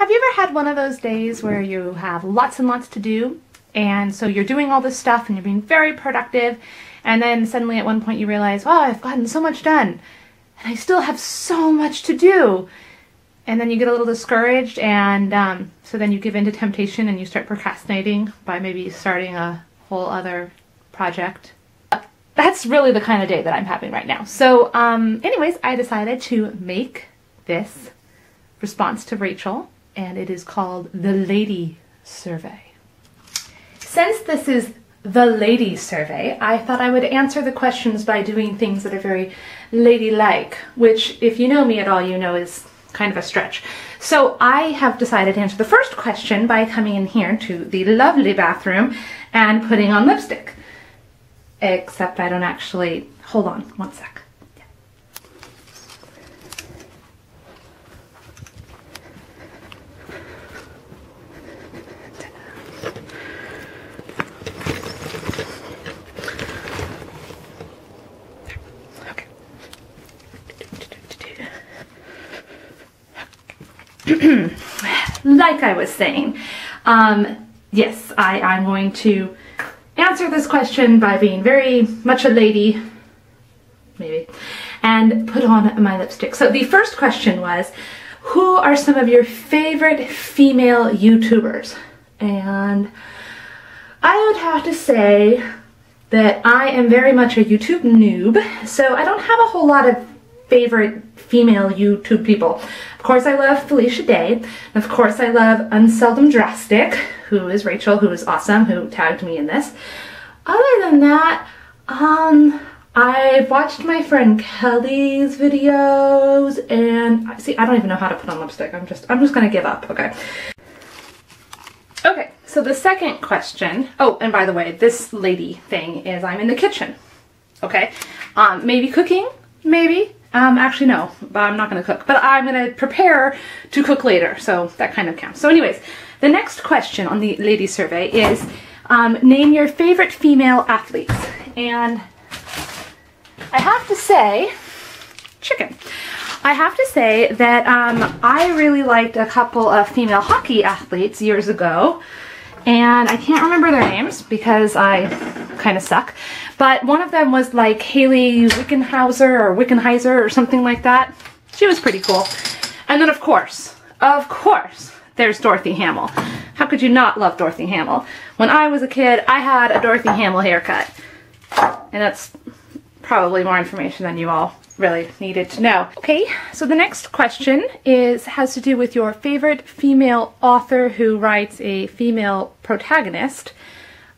Have you ever had one of those days where you have lots and lots to do, and so you're doing all this stuff and you're being very productive, and then suddenly at one point you realize, oh, I've gotten so much done and I still have so much to do, and then you get a little discouraged, and so then you give in to temptation and you start procrastinating by maybe starting a whole other project. That's really the kind of day that I'm having right now. So anyways, I decided to make this response to Rachel, and it is called the Lady Survey. Since this is the Lady Survey, I thought I would answer the questions by doing things that are very ladylike, which, if you know me at all, you know is kind of a stretch. So I have decided to answer the first question by coming in here to the lovely bathroom and putting on lipstick. Except I don't actually... Hold on, one sec. Like I was saying, yes, I'm going to answer this question by being very much a lady, maybe, and put on my lipstick. So the first question was, who are some of your favorite female YouTubers? And I would have to say that I am very much a YouTube noob, so I don't have a whole lot of favorite female YouTube people. Of course I love Felicia Day, and of course I love Unseldom Drastic, who is Rachel, who is awesome, who tagged me in this. Other than that, I've watched my friend Kelly's videos, and see, I don't even know how to put on lipstick. I'm just gonna give up, okay? Okay, so the second question, oh, and by the way, this lady thing is I'm in the kitchen, okay? Maybe cooking, maybe. Actually no, I'm not gonna cook, but I'm gonna prepare to cook later, so that kind of counts. So anyways, the next question on the Lady Survey is, name your favorite female athletes. And I have to say, chicken. I have to say that I really liked a couple of female hockey athletes years ago, and I can't remember their names because I kind of suck, but one of them was like Haley Wickenheiser or something like that. She was pretty cool. And then of course, there's Dorothy Hamill. How could you not love Dorothy Hamill? When I was a kid, I had a Dorothy Hamill haircut, and that's probably more information than you all really needed to know. Okay, so the next question has to do with your favorite female author who writes a female protagonist.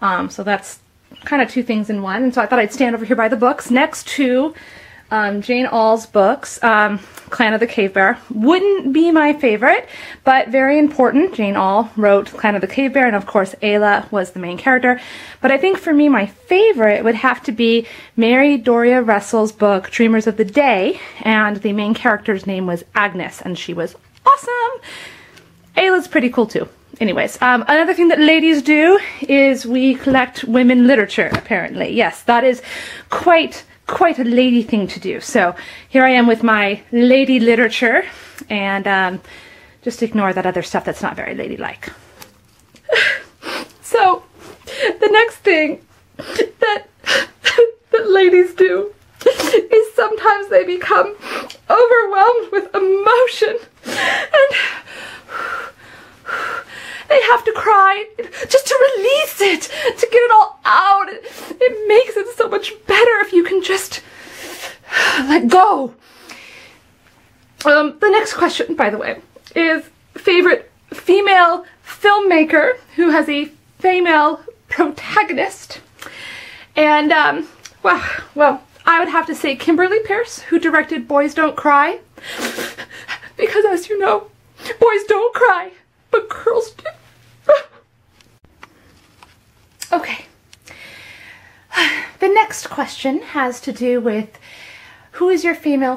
So that's kind of two things in one, and so I thought I'd stand over here by the books next to Jane Auel's books. Clan of the Cave Bear wouldn't be my favorite, but very important. Jane Auel wrote Clan of the Cave Bear, and of course Ayla was the main character. But I think for me, my favorite would have to be Mary Doria Russell's book, Dreamers of the Day, and the main character's name was Agnes, and she was awesome. Ayla's pretty cool too. Anyways, another thing that ladies do is we collect women literature, apparently. Yes, that is quite a lady thing to do. So here I am with my lady literature, and just ignore that other stuff that's not very ladylike. So the next thing that ladies do is sometimes they become overwhelmed with emotion, and they have to cry just to release it, to get it all out. It makes it so much better if you can just let go. The next question, by the way, is favorite female filmmaker who has a female protagonist. And, well, I would have to say Kimberly Pierce, who directed Boys Don't Cry. Because as you know, boys don't cry, but girls do. Okay. The next question has to do with who is your female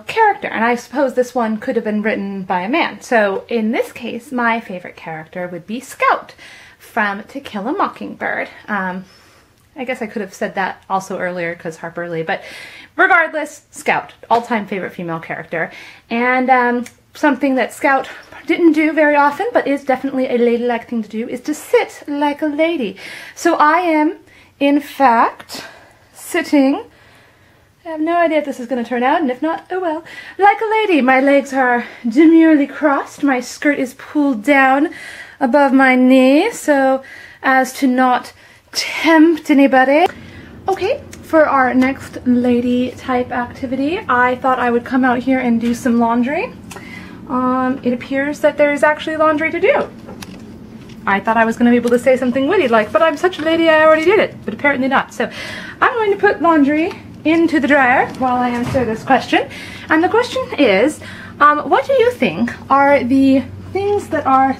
character? And I suppose this one could have been written by a man. So in this case, my favorite character would be Scout from To Kill a Mockingbird. I guess I could have said that also earlier because Harper Lee, but regardless, Scout, all-time favorite female character. And something that Scout didn't do very often, but is definitely a ladylike thing to do, is to sit like a lady. So I am, in fact, sitting. I have no idea if this is going to turn out, and if not, oh well. Like a lady. My legs are demurely crossed. My skirt is pulled down above my knee, so as to not tempt anybody. Okay, for our next lady type activity, I thought I would come out here and do some laundry. It appears that there is actually laundry to do. I thought I was going to be able to say something witty like, but I'm such a lady I already did it, but apparently not. So I'm going to put laundry into the dryer while I answer this question. And the question is, what do you think are the things that are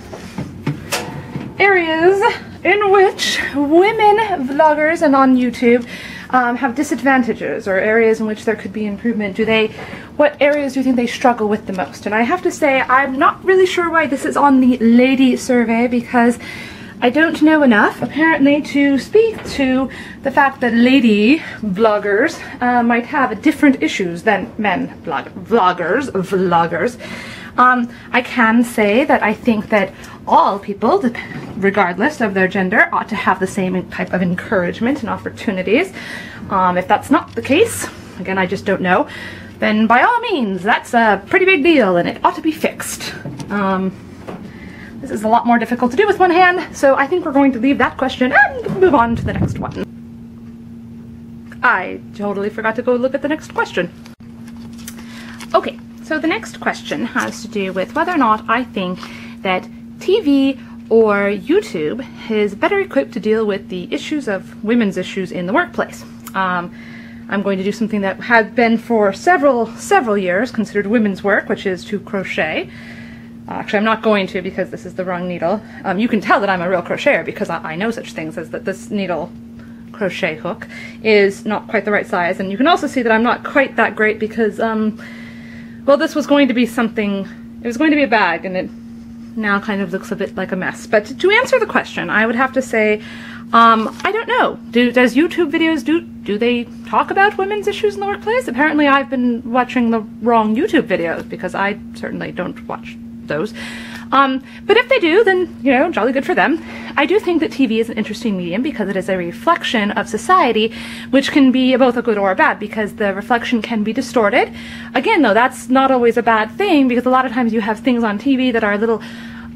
areas in which women vloggers and on YouTube have disadvantages, or areas in which there could be improvement? What areas do you think they struggle with the most? And I have to say, I'm not really sure why this is on the lady survey, because I don't know enough, apparently, to speak to the fact that lady vloggers might have different issues than men vloggers. I can say that I think that all people, regardless of their gender, ought to have the same type of encouragement and opportunities. If that's not the case, again, I just don't know, then by all means, that's a pretty big deal and it ought to be fixed. This is a lot more difficult to do with one hand, so I think we're going to leave that question and move on to the next one. I totally forgot to go look at the next question. Okay, so the next question has to do with whether or not I think that TV or YouTube is better equipped to deal with the issues of women's issues in the workplace. I'm going to do something that had been for several years considered women's work, which is to crochet. Actually, I'm not going to, because this is the wrong needle. You can tell that I'm a real crocheter because I know such things as that this needle crochet hook is not quite the right size, and you can also see that I'm not quite that great because, well, this was going to be something, it was going to be a bag, and it now kind of looks a bit like a mess. But to answer the question, I would have to say, I don't know. Does YouTube videos, do they talk about women's issues in the workplace? Apparently I've been watching the wrong YouTube videos, because I certainly don't watch those. But if they do, then, you know, jolly good for them. I do think that TV is an interesting medium because it is a reflection of society, which can be both a good or a bad, because the reflection can be distorted. Again, though, that's not always a bad thing, because a lot of times you have things on TV that are a little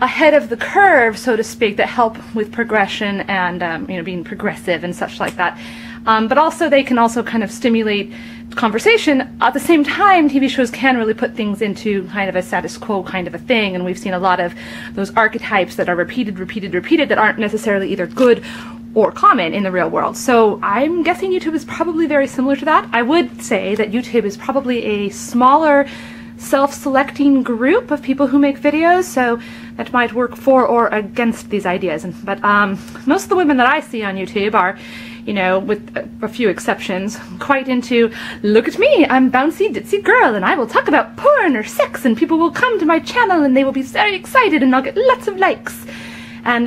ahead of the curve, so to speak, that help with progression and, you know, being progressive and such like that. But also they can also kind of stimulate conversation. At the same time, TV shows can really put things into kind of a status quo kind of a thing, and we've seen a lot of those archetypes that are repeated that aren't necessarily either good or common in the real world. So I'm guessing YouTube is probably very similar to that. I would say that YouTube is probably a smaller self-selecting group of people who make videos, so that might work for or against these ideas. But most of the women that I see on YouTube are, you know, with a few exceptions, quite into, look at me, I'm bouncy ditzy girl and I will talk about porn or sex and people will come to my channel and they will be very excited and I'll get lots of likes. And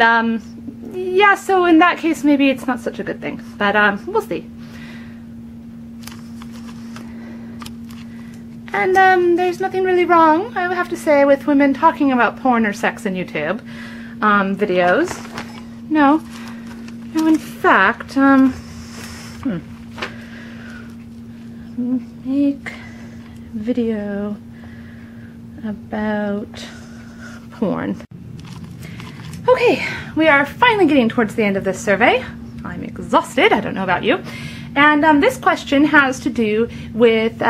yeah, so in that case maybe it's not such a good thing, but we'll see. And there's nothing really wrong, I would have to say, with women talking about porn or sex in YouTube videos. No, in fact, make video about porn. Okay, we are finally getting towards the end of this survey. I'm exhausted, I don't know about you. And this question has to do with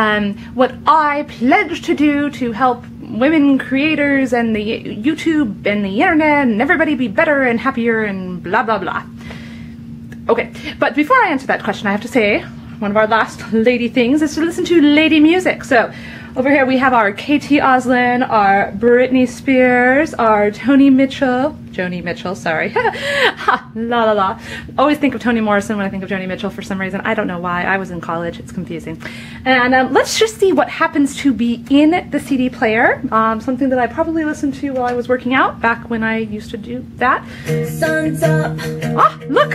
what I pledge to do to help women creators and the YouTube and the internet and everybody be better and happier and blah blah blah. Okay, but before I answer that question, I have to say one of our last lady things is to listen to lady music. So over here we have our Katie Oslin, our Britney Spears, our Joni Mitchell, sorry. Ha, la la la. Always think of Toni Morrison when I think of Joni Mitchell for some reason. I don't know why. I was in college. It's confusing. And let's just see what happens to be in the CD player. Something that I probably listened to while I was working out, back when I used to do that. Sun's up. Ah, look!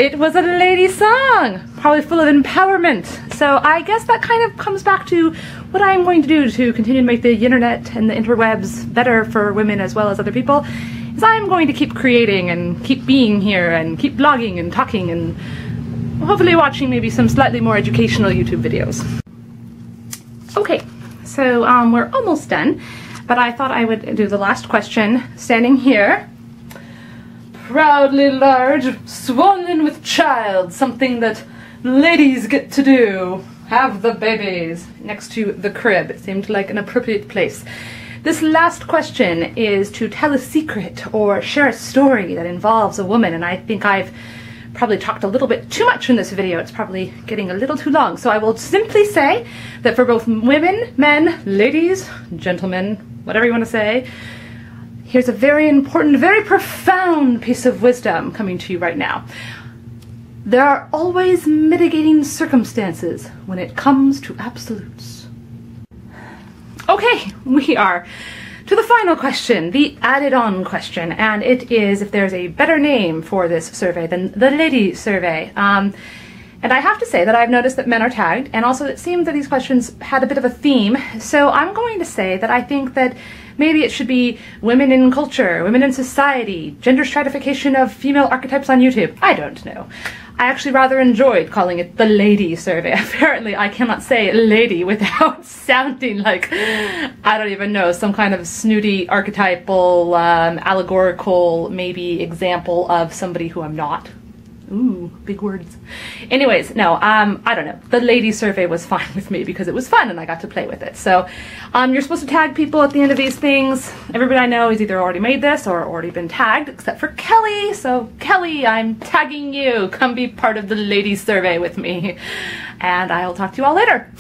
It was a lady song, probably full of empowerment. So I guess that kind of comes back to what I'm going to do to continue to make the internet and the interwebs better for women as well as other people, is I'm going to keep creating and keep being here and keep blogging and talking and hopefully watching maybe some slightly more educational YouTube videos. Okay, so we're almost done, but I thought I would do the last question standing here. Proudly large, swollen with child, something that ladies get to do. Have the babies next to the crib. It seemed like an appropriate place. This last question is to tell a secret or share a story that involves a woman, and I think I've probably talked a little bit too much in this video. It's probably getting a little too long, so I will simply say that for both women, men, ladies, gentlemen, whatever you want to say, here's a very important, very profound piece of wisdom coming to you right now. There are always mitigating circumstances when it comes to absolutes. Okay, we are to the final question, the added on question, and it is if there's a better name for this survey than the lady survey. And I have to say that I've noticed that men are tagged, and also it seemed that these questions had a bit of a theme, so I'm going to say that I think that maybe it should be women in culture, women in society, gender stratification of female archetypes on YouTube. I don't know. I actually rather enjoyed calling it the lady survey. Apparently I cannot say lady without sounding like, I don't even know, some kind of snooty archetypal, allegorical, maybe example of somebody who I'm not. Ooh, big words. Anyways, no, I don't know. The lady survey was fine with me because it was fun and I got to play with it. So, you're supposed to tag people at the end of these things. Everybody I know has either already made this or already been tagged, except for Kelly. So, Kelly, I'm tagging you. Come be part of the lady survey with me. And I'll talk to you all later.